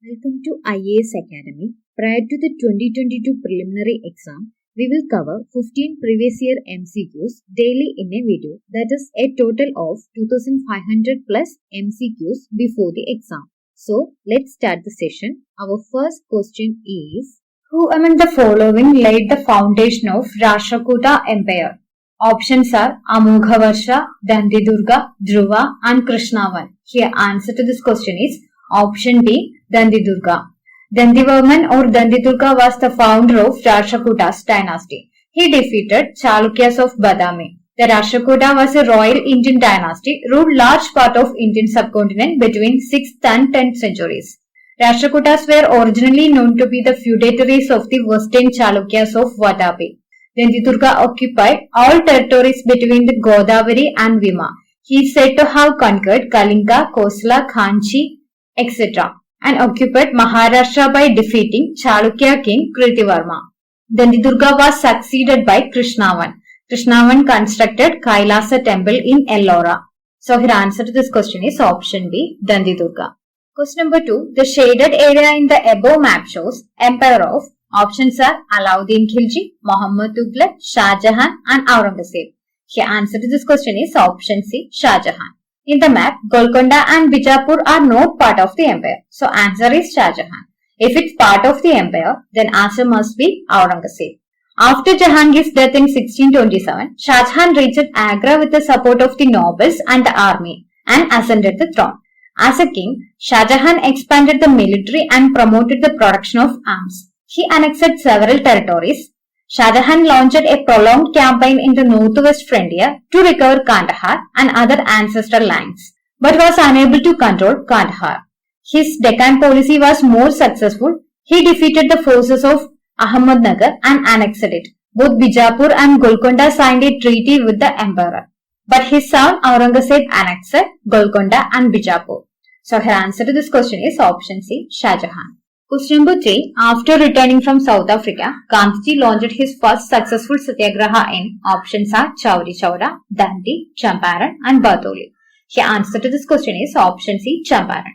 Welcome to IAS Academy. Prior to the 2022 preliminary exam, we will cover 15 previous year MCQs daily in a video. That is a total of 2500 plus MCQs before the exam. So, let's start the session. Our first question is, who among the following laid the foundation of Rashtrakuta Empire? Options are Amoghavasha, Dandidurga, Dhruva and Krishnavan. Here answer to this question is option D, Dandidurga. Dandivarman or Dandidurga was the founder of Rashtrakutas dynasty. He defeated Chalukyas of Badami. The Rashtrakuta was a royal Indian dynasty, ruled large part of Indian subcontinent between 6th and 10th centuries. Rashtrakutas were originally known to be the feudatories of the western Chalukyas of Vadapi. Dandidurga occupied all territories between the Godavari and Vima. He is said to have conquered Kalinga, Kosala, Kanchi, etc. and occupied Maharashtra by defeating Chalukya king Kritivarma. Dandidurga was succeeded by Krishnavan. Krishnavan constructed Kailasa temple in Ellora. So her answer to this question is option B, Dandidurga. Question number 2. The shaded area in the above map shows Empire of. Options are Alauddin Khilji, Muhammad Tughlaq, Shah Jahan and Aurangzeb. Here answer to this question is option C, Shah Jahan. In the map, Golconda and Bijapur are not part of the empire. So answer is Shah Jahan. If it's part of the empire, then answer must be Aurangzeb. After Jahangir's death in 1627, Shah Jahan reached Agra with the support of the nobles and the army and ascended the throne. As a king, Shah Jahan expanded the military and promoted the production of arms. He annexed several territories. Shah Jahan launched a prolonged campaign in the northwest frontier to recover Kandahar and other ancestral lands, but was unable to control Kandahar. His Deccan policy was more successful. He defeated the forces of Ahmednagar and annexed it. Both Bijapur and Golconda signed a treaty with the emperor, but his son Aurangzeb annexed Golconda and Bijapur. So her answer to this question is option C, Shah Jahan. Question number 3. After returning from South Africa, Gandhiji launched his first successful satyagraha in options are Chauri Chaura, Dandi, Champaran and Bardoli. The answer to this question is option C, Champaran.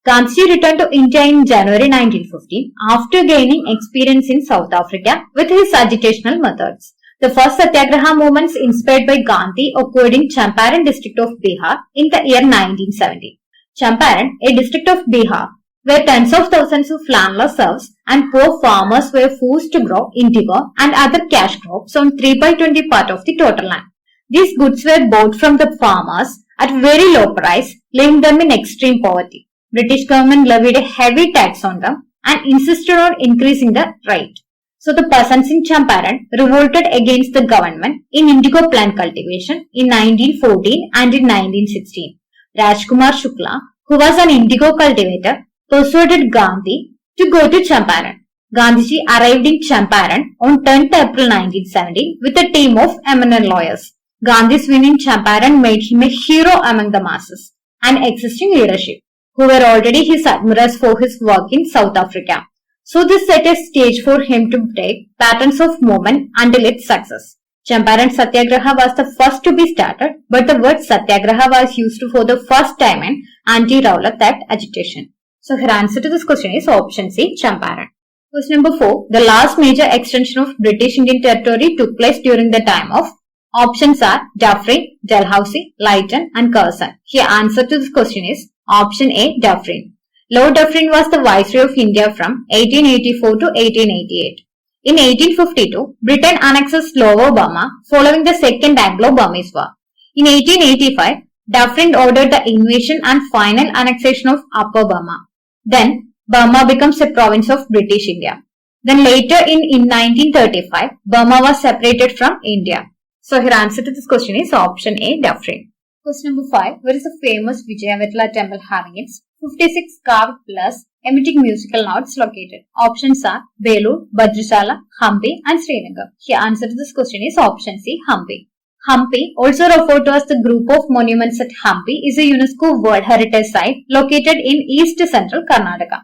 Gandhiji returned to India in January 1915 after gaining experience in South Africa with his agitational methods. The first satyagraha movements inspired by Gandhi occurred in Champaran district of Bihar in the year 1970. Champaran, a district of Bihar, where tens of thousands of landless serfs and poor farmers were forced to grow indigo and other cash crops on 3/20 part of the total land. These goods were bought from the farmers at very low price, leaving them in extreme poverty. British government levied a heavy tax on them and insisted on increasing the rate. So the peasants in Champaran revolted against the government in indigo plant cultivation in 1914 and in 1916. Rajkumar Shukla, who was an indigo cultivator, persuaded Gandhi to go to Champaran. Gandhiji arrived in Champaran on 10th April 1917 with a team of eminent lawyers. Gandhi's win in Champaran made him a hero among the masses and existing leadership, who were already his admirers for his work in South Africa. So this set a stage for him to take patterns of movement until its success. Champaran Satyagraha was the first to be started, but the word Satyagraha was used for the first time in anti-Rowlatt Act agitation. So her answer to this question is option C, Champaran. Question number 4. The last major extension of British Indian territory took place during the time of. Options are Dufferin, Dalhousie, Lytton and Curzon. Here answer to this question is option A, Dufferin. Lord Dufferin was the Viceroy of India from 1884 to 1888. In 1852, Britain annexed Lower Burma following the Second Anglo-Burmese War. In 1885, Dufferin ordered the invasion and final annexation of Upper Burma. Then, Burma becomes a province of British India. Then later in 1935, Burma was separated from India. So her answer to this question is option A, Dufferin. Question number 5. Where is the famous Vijayawatala temple having its 56 carved plus emitting musical notes located? Options are Belur, Bhadrachala, Hampi and Srinagar. The answer to this question is option C, Hampi. Hampi, also referred to as the group of monuments at Hampi, is a UNESCO World Heritage Site located in East Central Karnataka.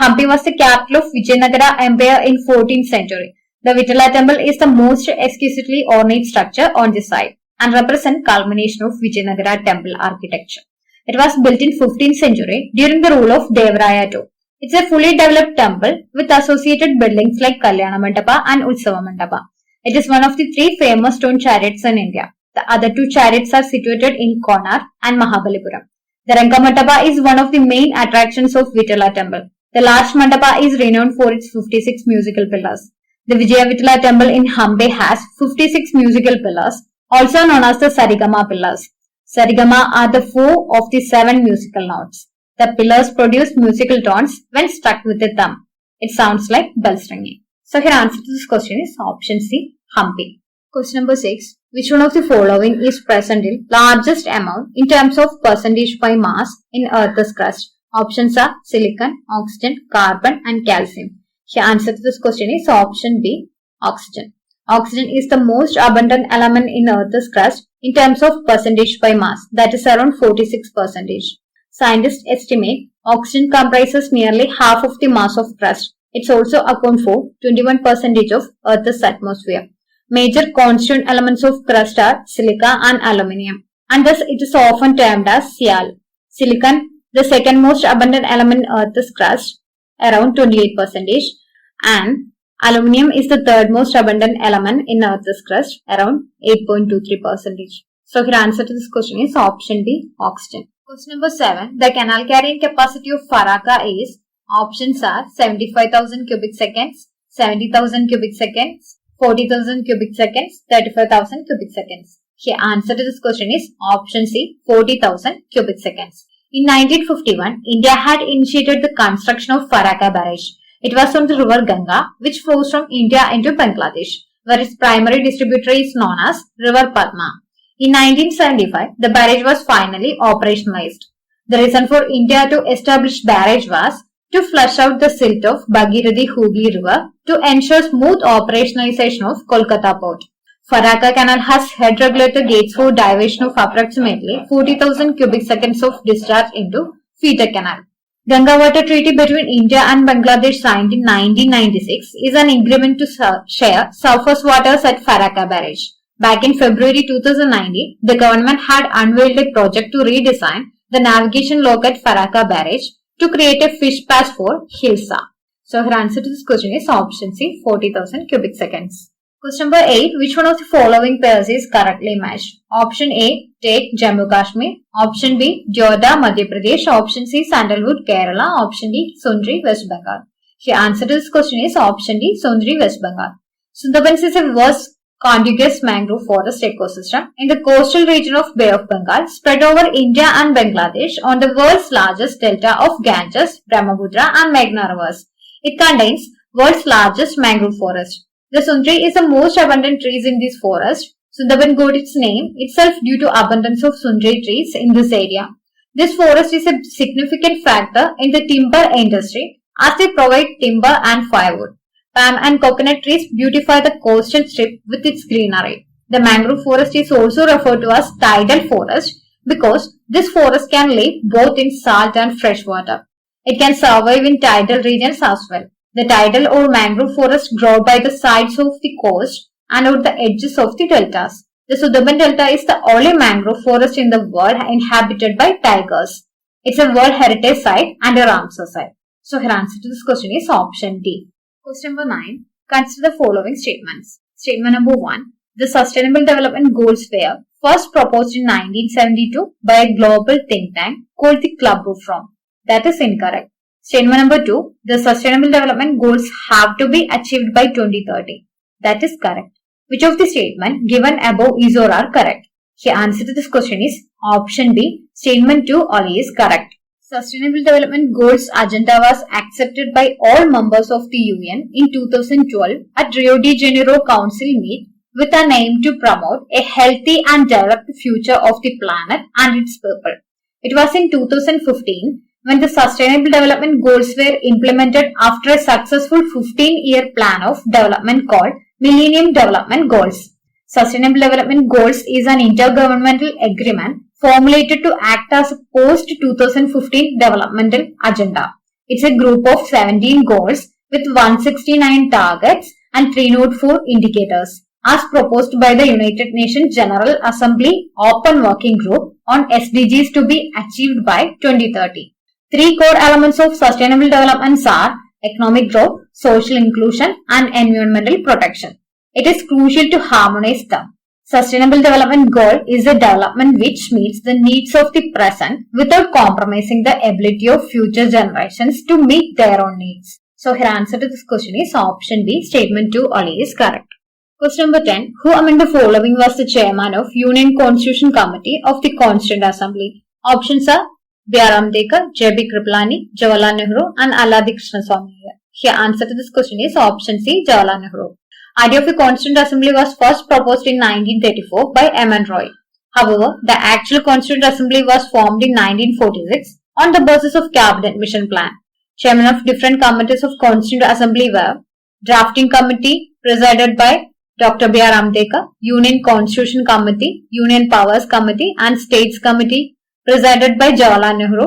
Hampi was the capital of Vijayanagara Empire in 14th century. The Vitala temple is the most exquisitely ornate structure on the site and represents culmination of Vijayanagara temple architecture. It was built in 15th century during the rule of Devaraya II. It's a fully developed temple with associated buildings like Kalyana Mandapa and Utsava Mandapa. It is one of the 3 famous stone chariots in India. The other 2 chariots are situated in Konar and Mahabalipuram. The Ranga Mandapa is one of the main attractions of Vitala temple. The large mandapa is renowned for its 56 musical pillars. The Vijaya Vitala temple in Hampi has 56 musical pillars, also known as the Sarigama pillars. Sarigama are the 4 of the 7 musical notes. The pillars produce musical tones when struck with a thumb. It sounds like bells ringing. So here answer to this question is option C, Hampi. Question number 6. Which one of the following is present in largest amount in terms of percentage by mass in Earth's crust? Options are silicon, oxygen, carbon and calcium. The answer to this question is option B, oxygen. Oxygen is the most abundant element in Earth's crust in terms of percentage by mass, that is around 46%. Scientists estimate oxygen comprises nearly half of the mass of crust. It also accounts for 21% of Earth's atmosphere. Major constituent elements of crust are silica and aluminium, and thus it is often termed as Sial. Silicon, the second most abundant element in Earth's crust, around 28%, and aluminium is the third most abundant element in Earth's crust, around 8.23%. So your answer to this question is option B, oxygen. Question number 7. The canal carrying capacity of Farakka is, options are 75,000 cubic seconds, 70,000 cubic seconds, 40,000 cubic seconds, 35,000 cubic seconds. The answer to this question is option C, 40,000 cubic seconds. In 1951, India had initiated the construction of Farakka barrage. It was on the river Ganga, which flows from India into Bangladesh, where its primary distributary is known as River Padma. In 1975, the barrage was finally operationalized. The reason for India to establish barrage was to flush out the silt of Bhagirathi Hooghly River to ensure smooth operationalization of Kolkata port. Farakka canal has head regulator gates for diversion of approximately 40,000 cubic seconds of discharge into feeder canal. Ganga Water Treaty between India and Bangladesh signed in 1996 is an agreement to share surface waters at Farakka barrage. Back in February 2019, the government had unveiled a project to redesign the navigation lock at Farakka barrage to create a fish pass for Hilsa. So her answer to this question is option C, 40,000 cubic seconds. Question number 8. Which one of the following pairs is correctly matched? Option A, take Jammu Kashmir. Option B, Jodha, Madhya Pradesh. Option C, Sandalwood, Kerala. Option D, Sundri, West Bengal. The answer to this question is option D, Sundri, West Bengal. Sundarbans is a vast contiguous mangrove forest ecosystem in the coastal region of Bay of Bengal, spread over India and Bangladesh on the world's largest delta of Ganges, Brahmaputra and Meghna rivers. It contains world's largest mangrove forest. The Sundri is the most abundant trees in this forest. Sundarban got its name itself due to abundance of Sundri trees in this area. This forest is a significant factor in the timber industry as they provide timber and firewood. Palm and coconut trees beautify the coastal strip with its greenery. The mangrove forest is also referred to as tidal forest because this forest can live both in salt and fresh water. It can survive in tidal regions as well. The tidal or mangrove forests grow by the sides of the coast and at the edges of the deltas. The Sundarban Delta is the only mangrove forest in the world inhabited by tigers. It's a World Heritage Site and a Ramsar Site. So her answer to this question is option D. Question number 9. Consider the following statements. Statement number 1. The Sustainable Development Goals were first proposed in 1972 by a global think tank called the Club of Rome. That is incorrect. Statement number 2. The Sustainable Development Goals have to be achieved by 2030. That is correct. Which of the statements given above is or are correct? The answer to this question is option B. Statement 2 only is correct. Sustainable Development Goals agenda was accepted by all members of the UN in 2012 at Rio de Janeiro Council meet with an aim to promote a healthy and developed future of the planet and its people. It was in 2015 when the Sustainable Development Goals were implemented after a successful 15-year plan of development called Millennium Development Goals. Sustainable Development Goals is an intergovernmental agreement formulated to act as a post-2015 developmental agenda. It's a group of 17 goals with 169 targets and 304 indicators as proposed by the United Nations General Assembly Open Working Group on SDGs to be achieved by 2030. Three core elements of sustainable development are economic growth, social inclusion, and environmental protection. It is crucial to harmonize them. Sustainable development goal is a development which meets the needs of the present without compromising the ability of future generations to meet their own needs. So here answer to this question is option B, statement 2 only is correct. Question number 10. Who among the following was the chairman of Union Constitution Committee of the Constituent Assembly? Options are B.R. Ambedkar, J.B. Kripalani, Jawaharlal Nehru and Alladi Krishnaswamy. Here answer to this question is option C, Jawaharlal Nehru. Idea of the Constituent Assembly was first proposed in 1934 by M.N. Roy. However, the actual Constituent Assembly was formed in 1946 on the basis of Cabinet Mission Plan. Chairmen of different committees of Constituent Assembly were Drafting Committee presided by Dr. B.R. Ambedkar, Union Constitution Committee, Union Powers Committee and States Committee presided by Jawaharlal Nehru,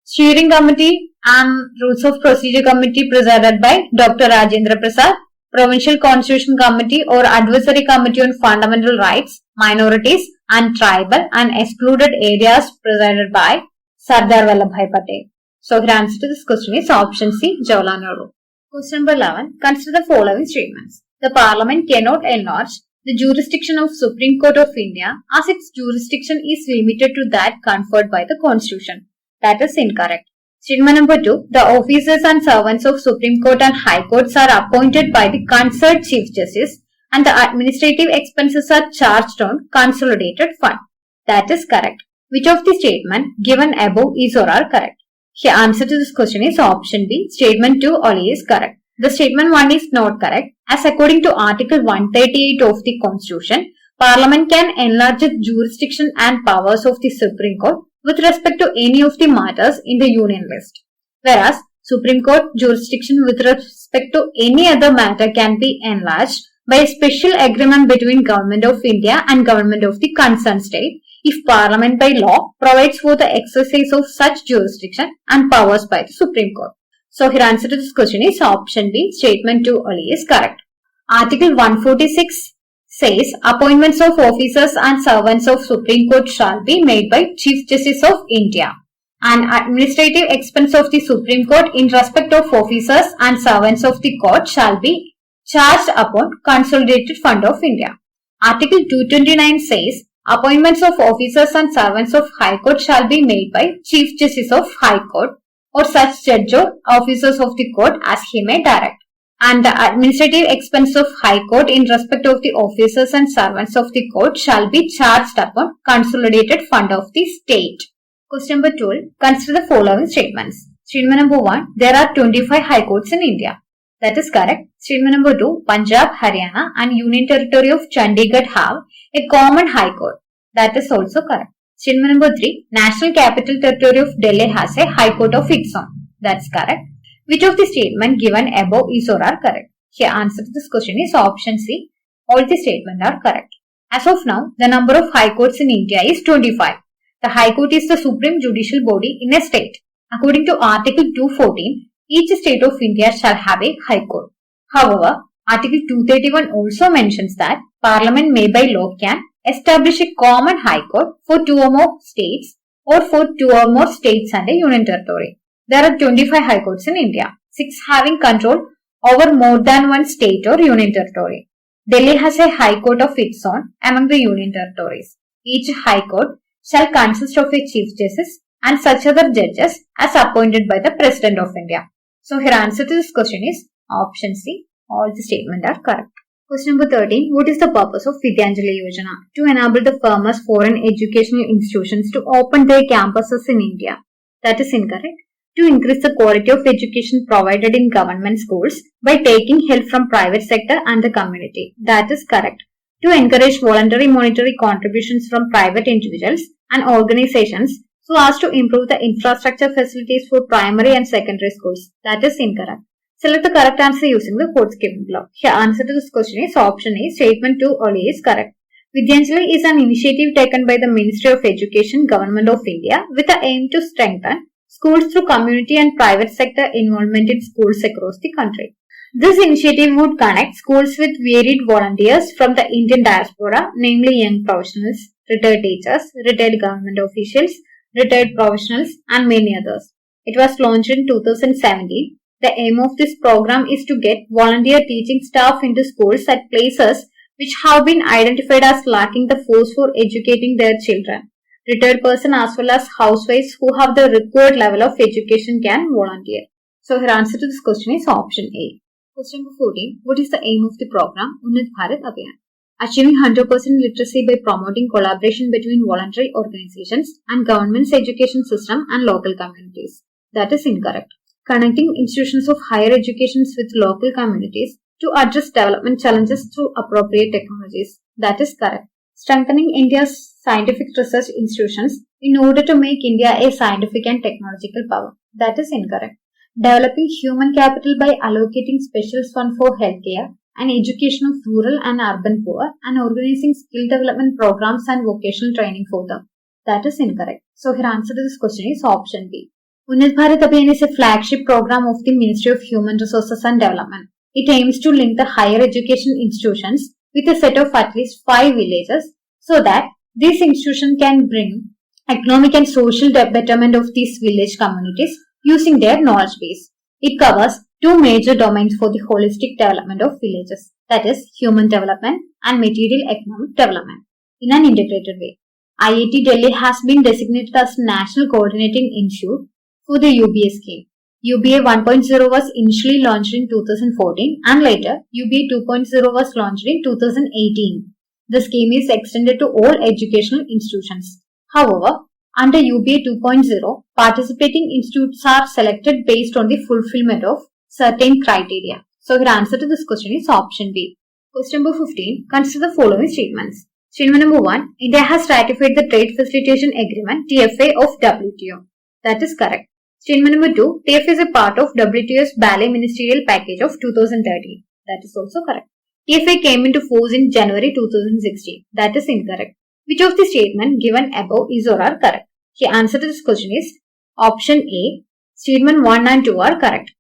Steering Committee and Rules of Procedure Committee presided by Dr. Rajendra Prasad, Provincial Constitution Committee or Advisory Committee on Fundamental Rights, Minorities and Tribal and Excluded Areas presided by Sardar Vallabhbhai Patel. So the answer to this question is option C, Jawaharlal Nehru. Question number 11. Consider the following statements. The Parliament cannot enlarge the jurisdiction of Supreme Court of India as its jurisdiction is limited to that conferred by the Constitution. That is incorrect. Statement number 2. The officers and servants of Supreme Court and High Courts are appointed by the concerned Chief Justice and the administrative expenses are charged on consolidated fund. That is correct. Which of the statement given above is or are correct? The answer to this question is option B. Statement 2 only is correct. The statement 1 is not correct as according to Article 138 of the Constitution, Parliament can enlarge its jurisdiction and powers of the Supreme Court with respect to any of the matters in the Union list. Whereas, Supreme Court jurisdiction with respect to any other matter can be enlarged by a special agreement between Government of India and Government of the concerned state if Parliament by law provides for the exercise of such jurisdiction and powers by the Supreme Court. So here answer to this question is option B, statement 2 only is correct. Article 146 says appointments of officers and servants of Supreme Court shall be made by Chief Justice of India. And administrative expense of the Supreme Court in respect of officers and servants of the court shall be charged upon Consolidated Fund of India. Article 229 says appointments of officers and servants of High Court shall be made by Chief Justice of High Court or such judge or officers of the court as he may direct. And the administrative expense of High Court in respect of the officers and servants of the court shall be charged upon Consolidated Fund of the state. Question number 12. Consider the following statements. Statement number 1. There are 25 High Courts in India. That is correct. Statement number 2. Punjab, Haryana and Union Territory of Chandigarh have a common High Court. That is also correct. Statement number 3. National Capital Territory of Delhi has a High Court of its own. That's correct. Which of the statement given above is or are correct? Here answer to this question is option C. All the statements are correct. As of now, the number of High Courts in India is 25. The High Court is the supreme judicial body in a state. According to Article 214, each state of India shall have a High Court. However, Article 231 also mentions that Parliament may by law can establish a common High Court for 2 or more states or for 2 or more states and a union territory. There are 25 High Courts in India, 6 having control over more than one state or union territory. Delhi has a High Court of its own among the union territories. Each High Court shall consist of a Chief Justice and such other judges as appointed by the President of India. So here answer to this question is option C. All the statements are correct. Question number 13. What is the purpose of Vidyanjali Yojana? To enable the famous foreign educational institutions to open their campuses in India. That is incorrect. To increase the quality of education provided in government schools by taking help from private sector and the community. That is correct. To encourage voluntary monetary contributions from private individuals and organizations so as to improve the infrastructure facilities for primary and secondary schools. That is incorrect. Select the correct answer using the quotes given below. Here answer to this question is option A. Statement 2 only is correct. Vidyanjali is an initiative taken by the Ministry of Education, Government of India with the aim to strengthen schools through community and private sector involvement in schools across the country. This initiative would connect schools with varied volunteers from the Indian diaspora, namely young professionals, retired teachers, retired government officials, retired professionals and many others. It was launched in 2017. The aim of this program is to get volunteer teaching staff into schools at places which have been identified as lacking the force for educating their children. Retired person as well as housewives who have the required level of education can volunteer. So her answer to this question is option A. Question number 14. What is the aim of the program Unnat Bharat Abhiyan? Achieving 100% literacy by promoting collaboration between voluntary organizations and government's education system and local communities. That is incorrect. Connecting institutions of higher education with local communities to address development challenges through appropriate technologies. That is correct. Strengthening India's scientific research institutions in order to make India a scientific and technological power. That is incorrect. Developing human capital by allocating special fund for healthcare and education of rural and urban poor and organizing skill development programs and vocational training for them. That is incorrect. So her answer to this question is option B. Unnat Bharat Abhiyan is a flagship program of the Ministry of Human Resources and Development. It aims to link the higher education institutions with a set of at least 5 villages so that these institutions can bring economic and social betterment of these village communities using their knowledge base. It covers 2 major domains for the holistic development of villages, that is human development and material economic development in an integrated way. IIT Delhi has been designated as National Coordinating Institute for the UBA scheme. UBA 1.0 was initially launched in 2014 and later UBA 2.0 was launched in 2018. The scheme is extended to all educational institutions. However, under UBA 2.0, participating institutes are selected based on the fulfillment of certain criteria. So, your answer to this question is option B. Question number 15. Consider the following statements. Statement number 1. India has ratified the Trade Facilitation Agreement TFA of WTO. That is correct. Statement number 2. TFA is a part of WTO's Bali Ministerial Package of 2013. That is also correct. TFA came into force in January 2016. That is incorrect. Which of the statements given above is or are correct? The answer to this question is option A. Statement 1 and 2 are correct.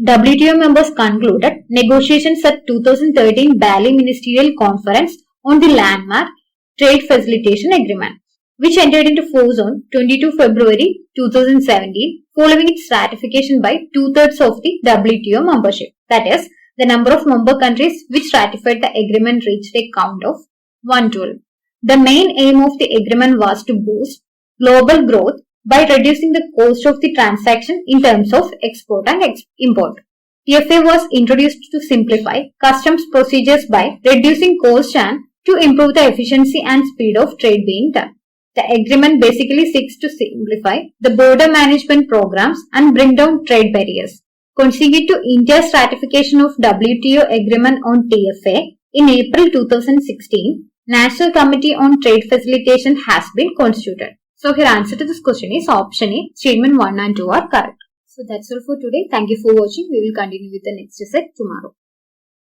WTO members concluded negotiations at 2013 Bali Ministerial Conference on the landmark Trade Facilitation Agreement, which entered into force on 22 February 2017 following its ratification by 2/3 of the WTO membership. That is, the number of member countries which ratified the agreement reached a count of 112. The main aim of the agreement was to boost global growth by reducing the cost of the transaction in terms of export and import. TFA was introduced to simplify customs procedures by reducing cost and to improve the efficiency and speed of trade being done. The agreement basically seeks to simplify the border management programs and bring down trade barriers. Consequent to India's ratification of WTO agreement on TFA in April 2016, National Committee on Trade Facilitation has been constituted. So her answer to this question is option A. Statement 1 and 2 are correct. So that's all for today. Thank you for watching. We will continue with the next set tomorrow.